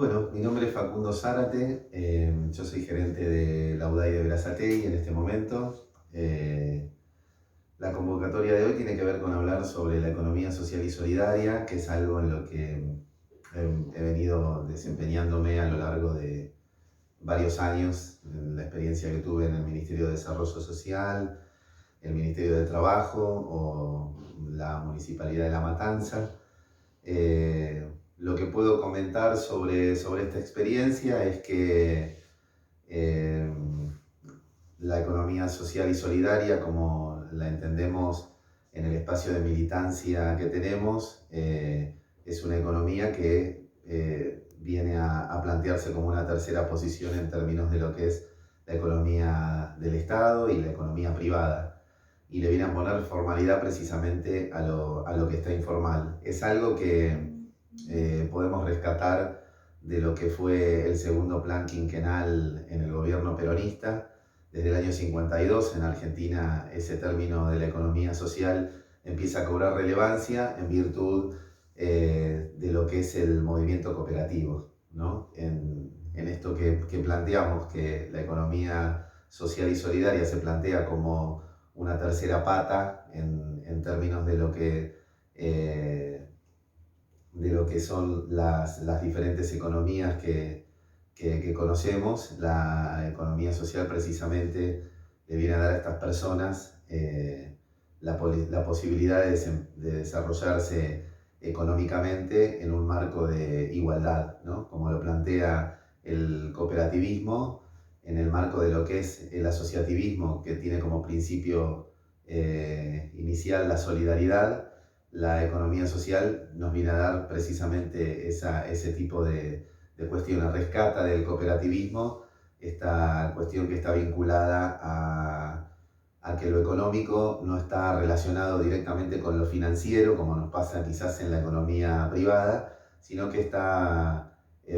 Bueno, mi nombre es Facundo Zárate, yo soy gerente de la UDAI de Berazategui en este momento. La convocatoria de hoy tiene que ver con hablar sobre la economía social y solidaria, que es algo en lo que he venido desempeñándome a lo largo de varios años, en la experiencia que tuve en el Ministerio de Desarrollo Social, el Ministerio de Trabajo o la Municipalidad de La Matanza. Lo que puedo comentar sobre esta experiencia es que eh, la economía social y solidaria, como la entendemos en el espacio de militancia que tenemos, es una economía que viene a plantearse como una tercera posición en términos de lo que es la economía del Estado y la economía privada. Y le viene a poner formalidad precisamente a lo que está informal. Es algo que podemos rescatar de lo que fue el segundo plan quinquenal en el gobierno peronista. Desde el año 52 en Argentina ese término de la economía social empieza a cobrar relevancia en virtud de lo que es el movimiento cooperativo, ¿no? En esto que planteamos, que la economía social y solidaria se plantea como una tercera pata en términos de lo que son las diferentes economías que conocemos. La economía social precisamente le viene a dar a estas personas la posibilidad de desarrollarse económicamente en un marco de igualdad, ¿no? Como lo plantea el cooperativismo, en el marco de lo que es el asociativismo, que tiene como principio inicial la solidaridad. La economía social nos viene a dar precisamente ese tipo de cuestiones. Rescata del cooperativismo esta cuestión que está vinculada a que lo económico no está relacionado directamente con lo financiero, como nos pasa quizás en la economía privada, sino que está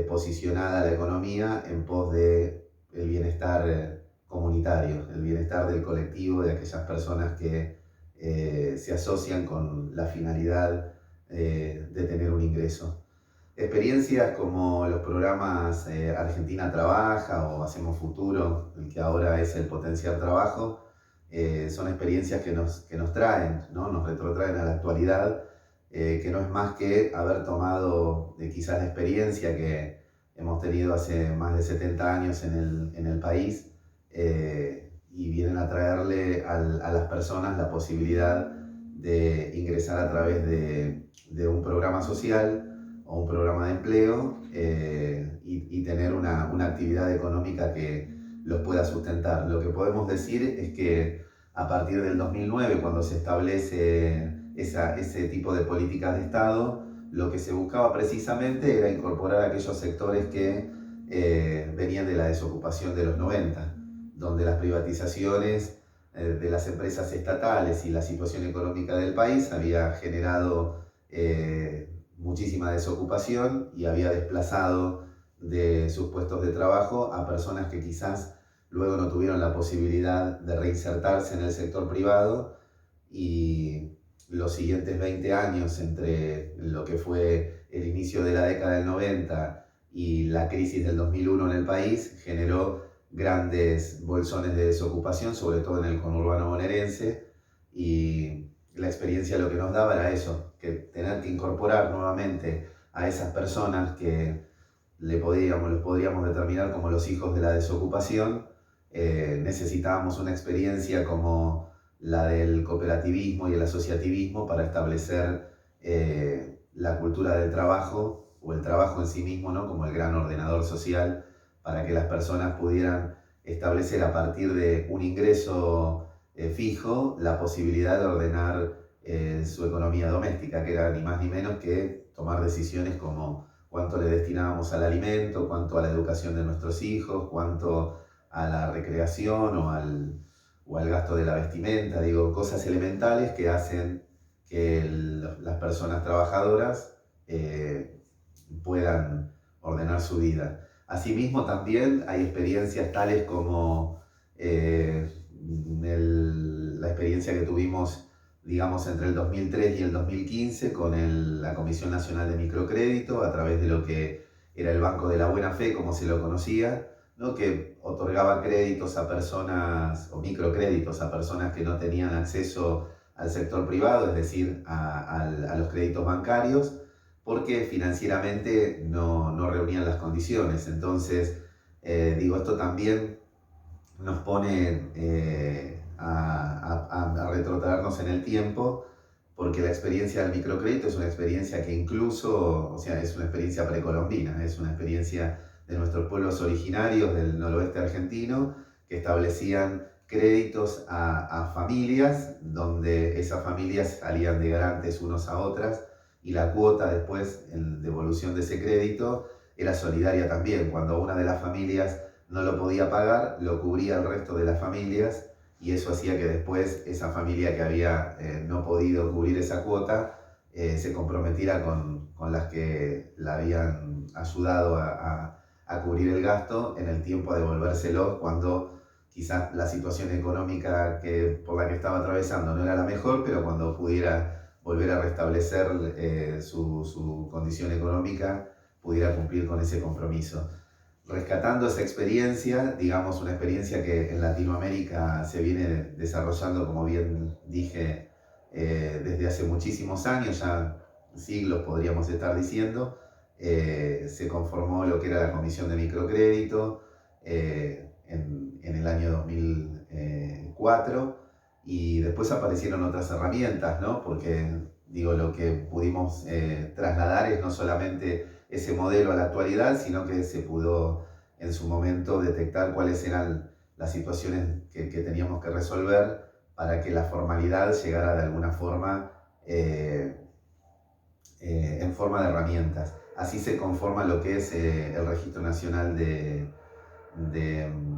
posicionada la economía en pos de el bienestar comunitario, el bienestar del colectivo, de aquellas personas que se asocian con la finalidad de tener un ingreso. Experiencias como los programas Argentina Trabaja o Hacemos Futuro, el que ahora es el Potenciar Trabajo, son experiencias que nos traen, ¿no? Nos retrotraen a la actualidad, que no es más que haber tomado quizás la experiencia que hemos tenido hace más de 70 años en el país, y vienen a traerle a las personas la posibilidad de ingresar a través de un programa social o un programa de empleo, y tener una actividad económica que los pueda sustentar. Lo que podemos decir es que a partir del 2009, cuando se establece ese tipo de políticas de Estado, lo que se buscaba precisamente era incorporar a aquellos sectores que venían de la desocupación de los 90, donde las privatizaciones de las empresas estatales y la situación económica del país había generado muchísima desocupación y había desplazado de sus puestos de trabajo a personas que quizás luego no tuvieron la posibilidad de reinsertarse en el sector privado, y los siguientes 20 años entre lo que fue el inicio de la década del 90 y la crisis del 2001 en el país generó grandes bolsones de desocupación, sobre todo en el conurbano bonaerense, y la experiencia lo que nos daba era eso, que tener que incorporar nuevamente a esas personas que los podríamos determinar como los hijos de la desocupación. Necesitábamos una experiencia como la del cooperativismo y el asociativismo para establecer la cultura del trabajo o el trabajo en sí mismo, ¿no? Como el gran ordenador social, para que las personas pudieran establecer a partir de un ingreso fijo la posibilidad de ordenar su economía doméstica, que era ni más ni menos que tomar decisiones como cuánto le destinábamos al alimento, cuánto a la educación de nuestros hijos, cuánto a la recreación o al gasto de la vestimenta. Digo, cosas elementales que hacen que las personas trabajadoras puedan ordenar su vida. Asimismo, también hay experiencias tales como la experiencia que tuvimos, digamos, entre el 2003 y el 2015 con la Comisión Nacional de Microcrédito, a través de lo que era el Banco de la Buena Fe, como se lo conocía, ¿no? Que otorgaba créditos a personas, o microcréditos a personas que no tenían acceso al sector privado, es decir, a los créditos bancarios, porque financieramente no reunían las condiciones. Entonces, esto también nos pone a retrotraernos en el tiempo, porque la experiencia del microcrédito es una experiencia que incluso, o sea, es una experiencia precolombina, es una experiencia de nuestros pueblos originarios del noroeste argentino, que establecían créditos a familias, donde esas familias salían de garantes unos a otras, y la cuota después, en devolución de ese crédito, era solidaria también. Cuando una de las familias no lo podía pagar, lo cubría el resto de las familias, y eso hacía que después esa familia que había no podido cubrir esa cuota se comprometiera con las que la habían ayudado a cubrir el gasto en el tiempo a devolvérselo, cuando quizás la situación económica por la que estaba atravesando no era la mejor, pero cuando pudiera volver a restablecer su condición económica, pudiera cumplir con ese compromiso. Rescatando esa experiencia, digamos una experiencia que en Latinoamérica se viene desarrollando, como bien dije, desde hace muchísimos años, ya siglos podríamos estar diciendo. Se conformó lo que era la Comisión de Microcrédito en el año 2004, y después aparecieron otras herramientas, ¿no? Porque lo que pudimos trasladar es no solamente ese modelo a la actualidad, sino que se pudo en su momento detectar cuáles eran las situaciones que teníamos que resolver para que la formalidad llegara de alguna forma en forma de herramientas. Así se conforma lo que es el Registro Nacional de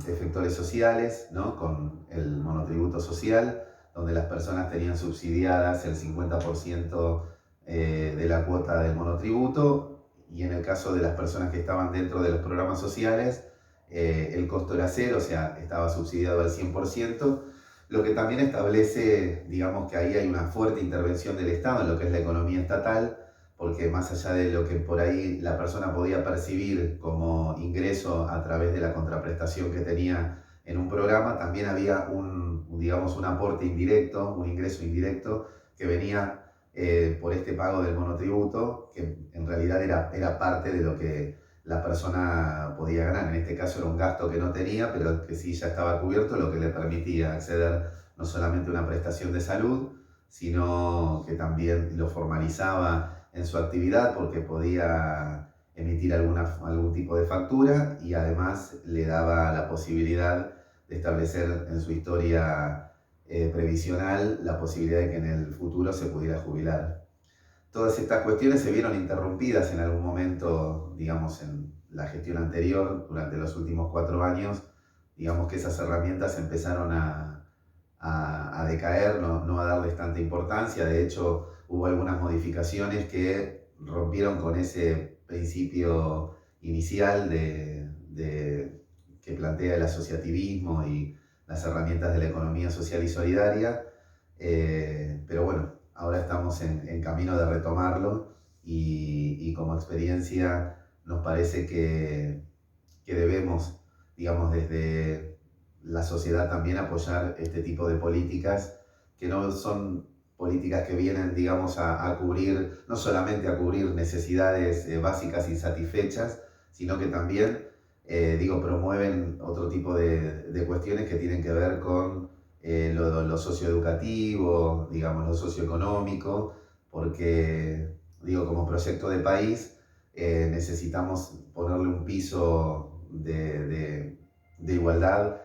Efectores Sociales, ¿no? Con el monotributo social, donde las personas tenían subsidiadas el 50% de la cuota del monotributo, y en el caso de las personas que estaban dentro de los programas sociales, el costo era cero, o sea, estaba subsidiado al 100%, lo que también establece, digamos, que ahí hay una fuerte intervención del Estado en lo que es la economía estatal, porque más allá de lo que por ahí la persona podía percibir como ingreso a través de la contraprestación que tenía en un programa, también había un aporte indirecto, un ingreso indirecto que venía por este pago del monotributo, que en realidad era parte de lo que la persona podía ganar. En este caso era un gasto que no tenía, pero que sí ya estaba cubierto, lo que le permitía acceder no solamente a una prestación de salud, sino que también lo formalizaba en su actividad, porque podía emitir algún tipo de factura, y además le daba la posibilidad de establecer en su historia previsional la posibilidad de que en el futuro se pudiera jubilar. Todas estas cuestiones se vieron interrumpidas en algún momento, digamos, en la gestión anterior, durante los últimos 4 años. Digamos que esas herramientas empezaron a decaer, no a darles tanta importancia. De hecho, hubo algunas modificaciones que rompieron con ese principio inicial que plantea el asociativismo y las herramientas de la economía social y solidaria. Pero bueno, ahora estamos en camino de retomarlo, y como experiencia nos parece que debemos, digamos, desde la sociedad también apoyar este tipo de políticas, que no son políticas que vienen, digamos, a cubrir, no solamente a cubrir necesidades básicas insatisfechas, sino que también, promueven otro tipo de cuestiones que tienen que ver con lo socioeducativo, digamos, lo socioeconómico, porque, como proyecto de país necesitamos ponerle un piso de igualdad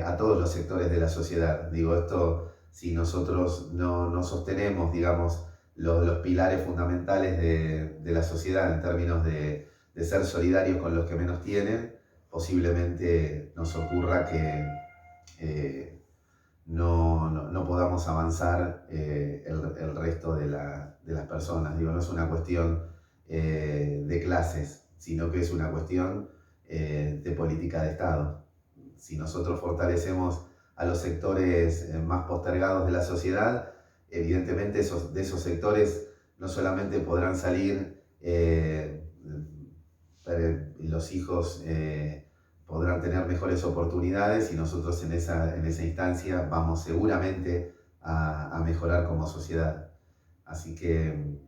a todos los sectores de la sociedad. Esto, si nosotros no sostenemos, digamos, los pilares fundamentales de la sociedad en términos de ser solidarios con los que menos tienen, posiblemente nos ocurra que no podamos avanzar el resto de las personas. No es una cuestión de clases, sino que es una cuestión de política de Estado. Si nosotros fortalecemos a los sectores más postergados de la sociedad, evidentemente de esos sectores no solamente podrán salir los hijos podrán tener mejores oportunidades y nosotros en esa instancia vamos seguramente a mejorar como sociedad. Así que